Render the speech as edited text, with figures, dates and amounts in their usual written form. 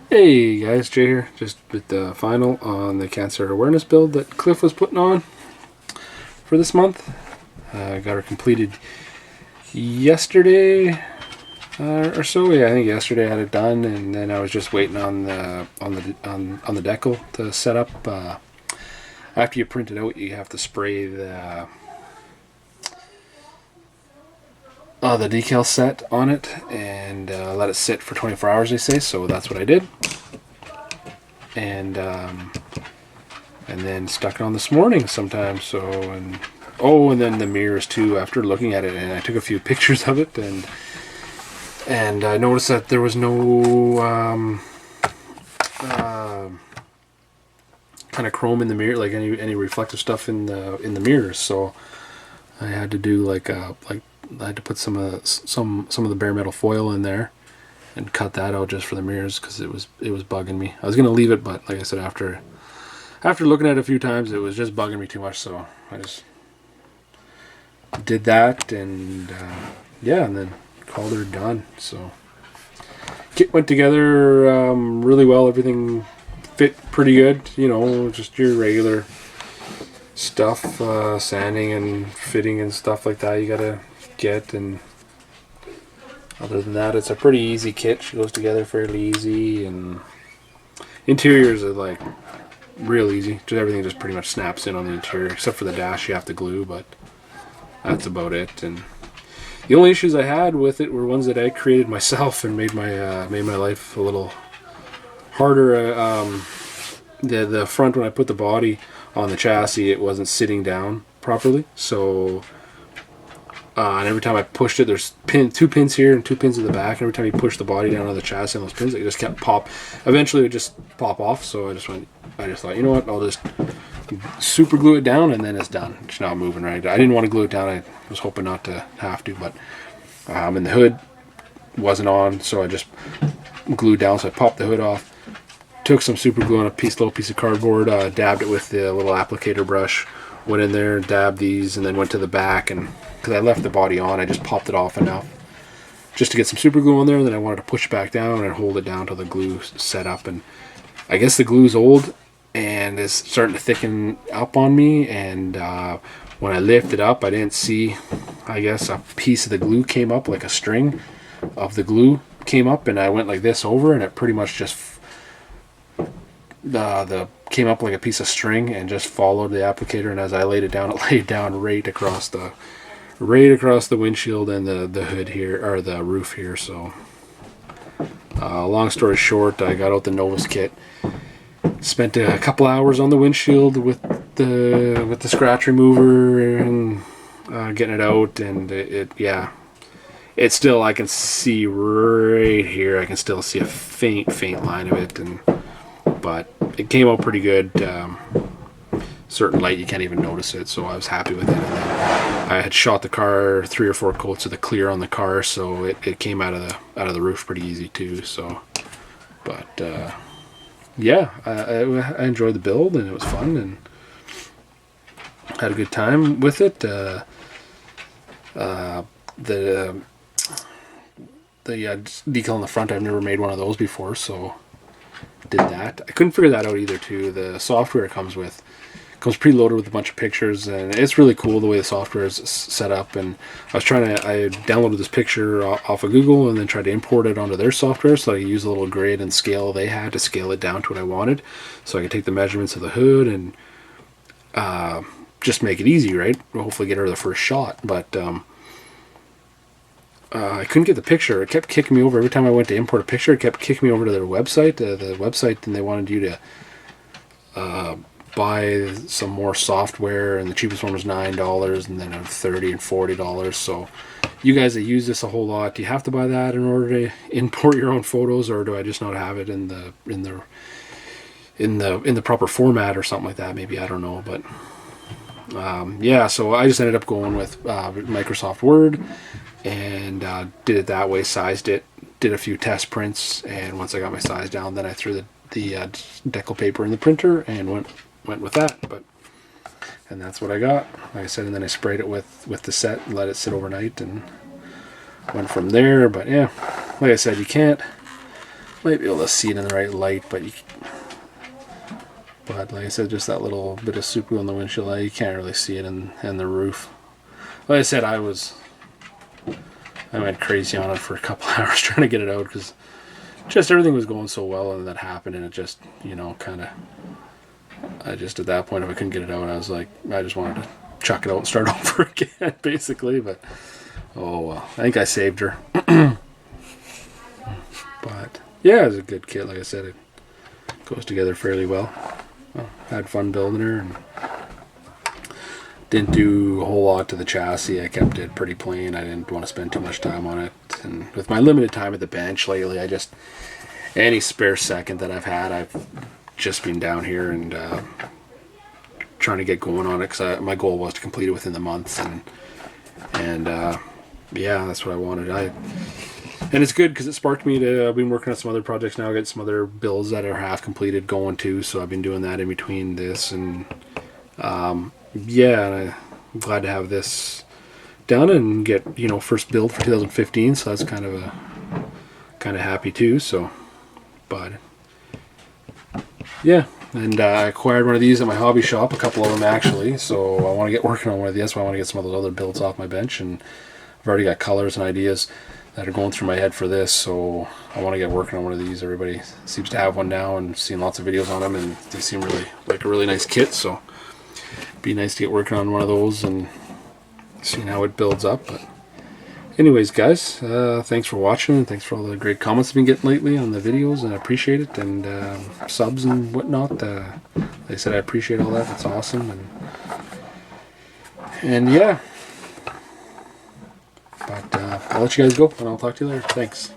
Hey guys, Jay here. Just with the final on the cancer awareness build that Cliff was putting on for this month. Got her completed yesterday or so. Yeah, I think yesterday I had it done, and then I was just waiting on the decal to set up. After you print it out, you have to spray the decal set on it and let it sit for 24 hours, they say. So that's what I did, and then stuck it on this morning sometime. So and then the mirrors too. After looking at it, and I took a few pictures of it, and I noticed that there was no kind of chrome in the mirror, like any reflective stuff in the mirrors. So I had to do I had to put some of the bare metal foil in there and cut that out just for the mirrors, because it was bugging me. I was gonna leave it, but like I said, after looking at it a few times, it was just bugging me too much. So I just did that, and and then called her done. So kit went together really well. Everything fit pretty good. Just your regular stuff, sanding and fitting and stuff like that you gotta get, and other than that, it's a pretty easy kit. She goes together fairly easy, and interiors are like real easy. Just everything just pretty much snaps in on the interior, except for the dash you have to glue, but that's about it. And the only issues I had with it were ones that I created myself and made my life a little harder. The front, when I put the body on the chassis, it wasn't sitting down properly, so and every time I pushed it, there's two pins here and two pins in the back, and every time you push the body down on the chassis on those pins, it just kept pop. Eventually it would just pop off, so I just thought, you know what, I'll just super glue it down, and then it's done. It's not moving right. I didn't want to glue it down. I was hoping not to have to, but and the hood wasn't on, so I just glued down. So I popped the hood off, took some super glue on a little piece of cardboard, dabbed it with the little applicator brush, went in there, dabbed these, and then went to the back, and because I left the body on, I just popped it off enough just to get some super glue on there, and then I wanted to push it back down and hold it down till the glue set up. And I guess the glue's old and is starting to thicken up on me, and when I lifted up, I didn't see, I guess a piece of the glue came up, like a string of the glue came up, and I went like this over, and it pretty much just came up like a piece of string and just followed the applicator. And as I laid it down, it laid down right across the windshield and the hood here, or the roof here. So long story short, I got out the Novus kit, spent a couple hours on the windshield with the scratch remover and getting it out, and it's still, I can see right here, I can still see a faint line of it, but it came out pretty good. Certain light you can't even notice it, so I was happy with it. And then I had shot the car 3 or 4 coats of the clear on the car, so it came out of the roof pretty easy too. So, but I enjoyed the build, and it was fun, and had a good time with it. The decal on the front, I've never made one of those before, so did that. I couldn't figure that out either too. The software it comes preloaded with a bunch of pictures, and it's really cool the way the software is set up. And I downloaded this picture off of Google and then tried to import it onto their software, so I could use a little grid and scale they had to scale it down to what I wanted, so I could take the measurements of the hood and just make it easy, right? Hopefully get her the first shot. But I couldn't get the picture. It kept kicking me over every time I went to import a picture. It kept kicking me over to their website. The website, and they wanted you to buy some more software, and the cheapest one was $9, and then $30 and $40. So you guys that use this a whole lot, do you have to buy that in order to import your own photos, or do I just not have it in the proper format or something like that? Maybe, I don't know. But so I just ended up going with Microsoft Word, and did it that way, sized it, did a few test prints, and once I got my size down, then I threw the decal paper in the printer and went with that. And that's what I got, like I said. And then I sprayed it with the set and let it sit overnight, and went from there. But yeah, like I said, you can't might be able to see it in the right light, but but like I said, just that little bit of super glue on the windshield light, you can't really see it in the roof. Like I said, I went crazy on it for a couple hours trying to get it out because just everything was going so well, and that happened, and it just, you know, kind of, I just, at that point, if I couldn't get it out, I was like, I just wanted to chuck it out and start over again, basically. But oh well, I think I saved her. But yeah, it was a good kit. Like I said, it goes together fairly well. Had fun building her, and didn't do a whole lot to the chassis. I kept it pretty plain. I didn't want to spend too much time on it. And with my limited time at the bench lately, I just, any spare second that I've had, I've just been down here and trying to get going on it, because my goal was to complete it within the month, and yeah, that's what I wanted. And it's good because it sparked me to. I've been working on some other projects now. I got some other builds that are half completed going too, so I've been doing that in between this, and yeah, and I'm glad to have this done and get, you know, first build for 2015. So that's kind of happy too. So, but yeah, and I acquired one of these at my hobby shop, a couple of them actually. So I want to get working on one of these. So I want to get some of those other builds off my bench, and I've already got colors and ideas that are going through my head for this, so I want to get working on one of these. Everybody seems to have one now, and seen lots of videos on them, and they seem really like a really nice kit, so it'd be nice to get working on one of those and seeing how it builds up. But anyways, guys, thanks for watching, and thanks for all the great comments I've been getting lately on the videos, and I appreciate it, and subs and whatnot. Like I said, I appreciate all that. That's awesome, and yeah. But I'll let you guys go, and I'll talk to you later. Thanks.